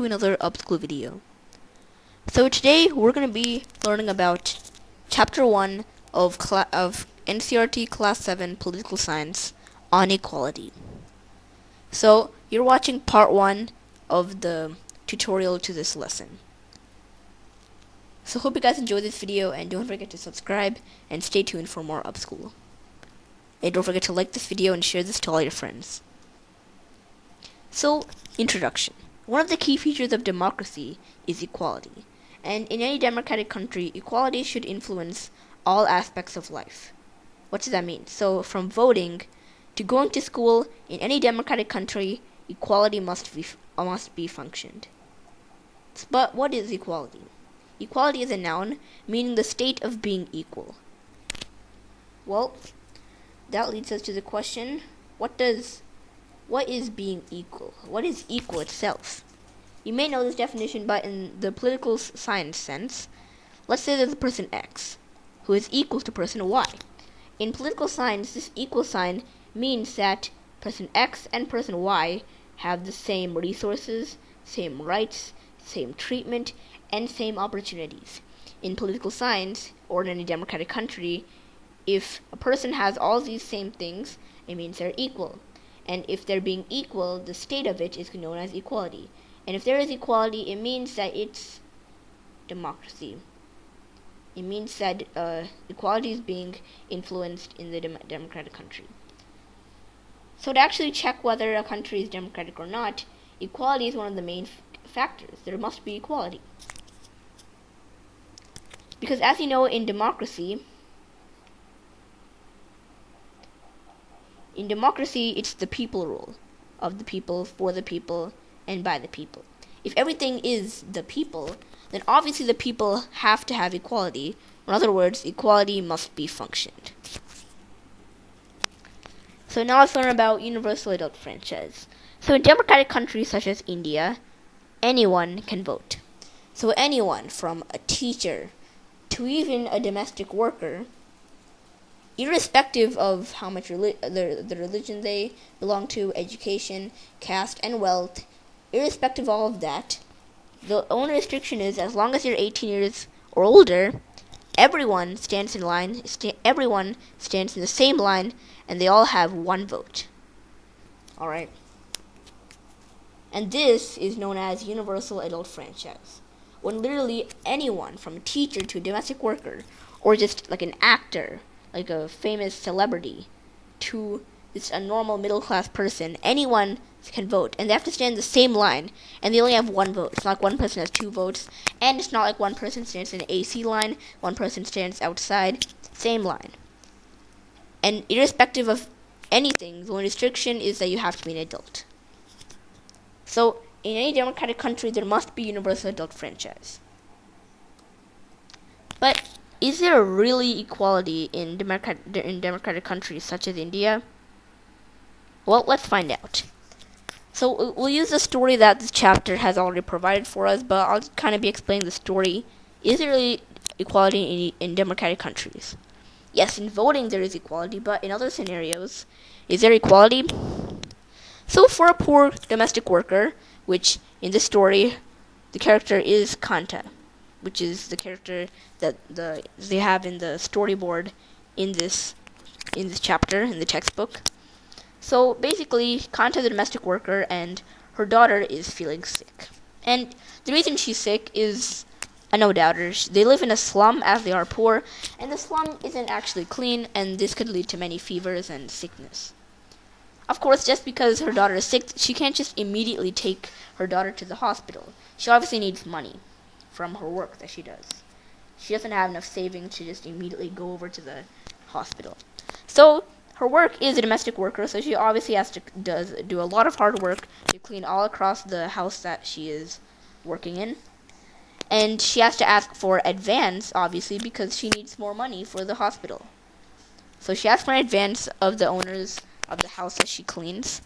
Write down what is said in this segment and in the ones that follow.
to another upSchool video. So today we're going to be learning about Chapter 1 of NCERT Class 7 Political Science on Equality. So you're watching part 1 of the tutorial to this lesson. So hope you guys enjoyed this video, and don't forget to subscribe and stay tuned for more upSchool. And don't forget to like this video and share this to all your friends. So, introduction. One of the key features of democracy is equality. And in any democratic country, equality should influence all aspects of life. What does that mean? So, from voting to going to school, in any democratic country, equality must be functioned. But what is equality? Equality is a noun, meaning the state of being equal. Well, that leads us to the question, what is being equal? What is equal itself? You may know this definition, but in the political science sense, let's say there's a person X, who is equal to person Y. In political science, this equal sign means that person X and person Y have the same resources, same rights, same treatment, and same opportunities. In political science, or in any democratic country, if a person has all these same things, it means they're equal. And if they're being equal, the state of it is known as equality. And if there is equality, it means that it's democracy. It means that equality is being influenced in the democratic country. So to actually check whether a country is democratic or not, equality is one of the main factors. There must be equality. Because as you know, in democracy, it's the people rule, of the people, for the people, and by the people. If everything is the people, then obviously the people have to have equality. In other words, equality must be functioned. So now let's learn about universal adult franchise. So in democratic countries such as India, anyone can vote. So anyone, from a teacher to even a domestic worker, irrespective of how much the religion they belong to, education, caste, and wealth, irrespective of all of that, the only restriction is as long as you're 18 years or older, everyone stands in line. Everyone stands in the same line, and they all have one vote. All right. And this is known as universal adult franchise, when literally anyone, from a teacher to a domestic worker, or just like an actor, like a famous celebrity, to just a normal middle-class person, anyone can vote, and they have to stand in the same line, and they only have one vote. It's not like one person has two votes, and it's not like one person stands in an AC line, one person stands outside, same line. And irrespective of anything, the only restriction is that you have to be an adult. So, in any democratic country, there must be universal adult franchise. But is there really equality in democratic countries such as India? Well, let's find out. So we'll use the story that this chapter has already provided for us, but I'll kind of be explaining the story. Is there really equality in democratic countries? Yes, in voting there is equality, but in other scenarios, is there equality? So for a poor domestic worker, which in this story, the character is Kanta, which is the character that they have in the storyboard in this chapter, in the textbook. So basically, Kanta is a domestic worker, and her daughter is feeling sick. And the reason she's sick is a no-doubter. They live in a slum, as they are poor, and the slum isn't actually clean, and this could lead to many fevers and sickness. Of course, just because her daughter is sick, she can't just immediately take her daughter to the hospital. She obviously needs money from her work that she does. She doesn't have enough savings to just immediately go over to the hospital. So her work is a domestic worker, so she obviously has to do a lot of hard work to clean all across the house that she is working in. And she has to ask for advance, obviously, because she needs more money for the hospital. So she asks for an advance of the owners of the house that she cleans.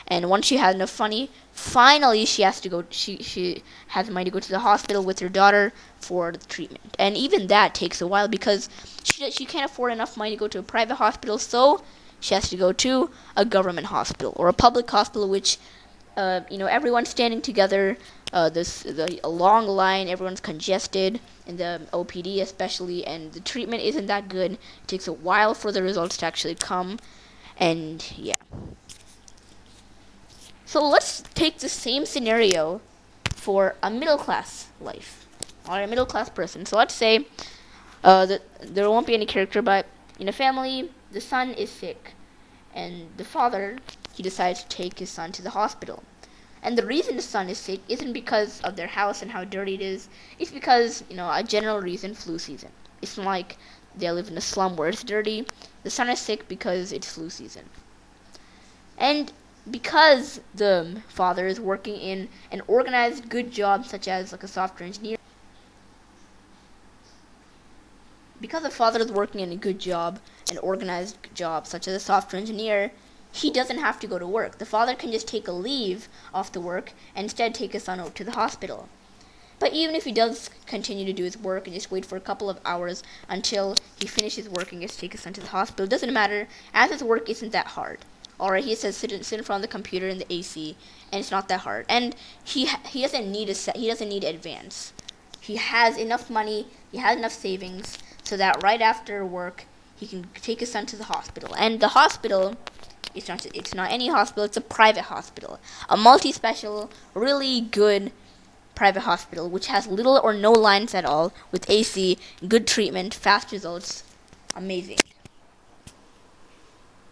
And once she has enough money, finally she has to go. She has money to go to the hospital with her daughter for the treatment. And even that takes a while because she can't afford enough money to go to a private hospital, so she has to go to a government hospital or a public hospital, which everyone standing together a long line, everyone's congested in the OPD especially, and the treatment isn't that good. It takes a while for the results to actually come, and yeah. So let's take the same scenario for a middle class life, or a middle class person. So let's say that there won't be any character, but in a family, the son is sick, and the father, he decides to take his son to the hospital. And the reason the son is sick isn't because of their house and how dirty it is. It's because, a general reason, flu season. It's not like they live in a slum where it's dirty. The son is sick because it's flu season. And because the father is working in an organized, good job, such as like a software engineer, because the father is working in a good job, an organized job, such as a software engineer, he doesn't have to go to work. The father can just take a leave off the work and instead take his son out to the hospital. But even if he does continue to do his work and just wait for a couple of hours until he finishes work and gets to take his son to the hospital, it doesn't matter, as his work isn't that hard. Alright, he says sit in front of the computer in the AC, and it's not that hard. And he doesn't need advance. He has enough money, he has enough savings, so that right after work he can take his son to the hospital. And the hospital, it's not any hospital, it's a private hospital. A multi-special, really good private hospital, which has little or no lines at all, with AC, good treatment, fast results. Amazing.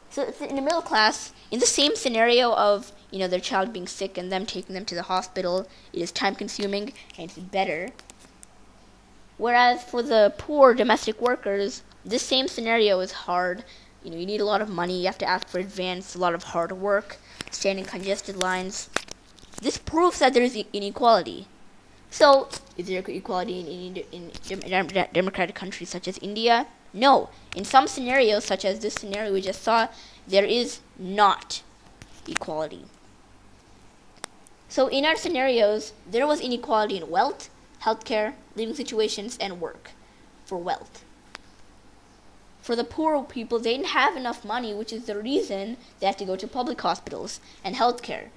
So it's in the middle class, in the same scenario of, their child being sick and them taking them to the hospital, it is time consuming and it's better. Whereas for the poor domestic workers, this same scenario is hard. You need a lot of money, you have to ask for advance, a lot of hard work, stand in congested lines. This proves that there is inequality. So, is there equality in democratic countries such as India? No. In some scenarios, such as this scenario we just saw, there is not equality. So in our scenarios, there was inequality in wealth, healthcare, living situations, and work for wealth. For the poor people, they didn't have enough money, which is the reason they have to go to public hospitals and healthcare.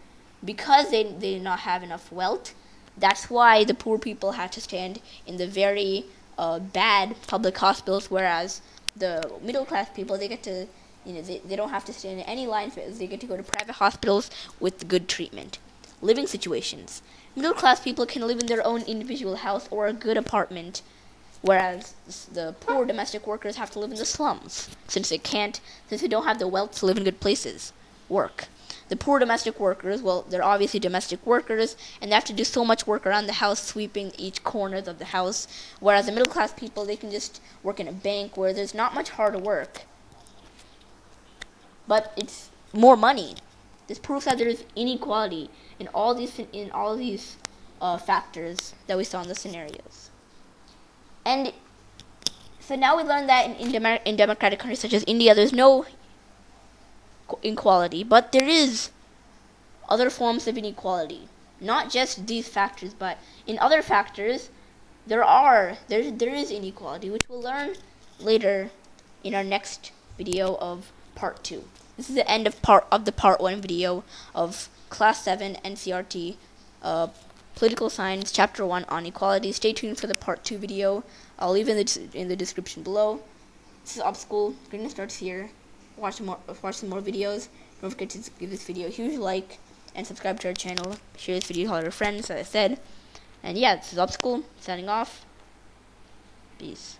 Because they did not have enough wealth, that's why the poor people had to stand in the very bad public hospitals, whereas the middle class people, they get to, they don't have to stand in any line. They get to go to private hospitals with good treatment. Living situations. Middle class people can live in their own individual house or a good apartment, whereas the poor domestic workers have to live in the slums, since they don't have the wealth to live in good places. Work. The poor domestic workers, well, they're obviously domestic workers, and they have to do so much work around the house, sweeping each corner of the house, whereas the middle class people, they can just work in a bank where there's not much hard work, but it's more money. This proves that there is inequality in all these factors that we saw in the scenarios. And so now we learned that in democratic countries such as India, there's no inequality, but there is other forms of inequality. Not just these factors, but in other factors, there is inequality, which we'll learn later in our next video of part 2. This is the end of the part 1 video of Class 7 NCERT Political Science Chapter 1 on Equality. Stay tuned for the part 2 video. I'll leave it in the description below. This is upSchool. Grading starts here. Watch some more videos. Don't forget to give this video a huge like and subscribe to our channel. Share this video with all your friends, as I said. And yeah, this is upSchool signing off. Peace.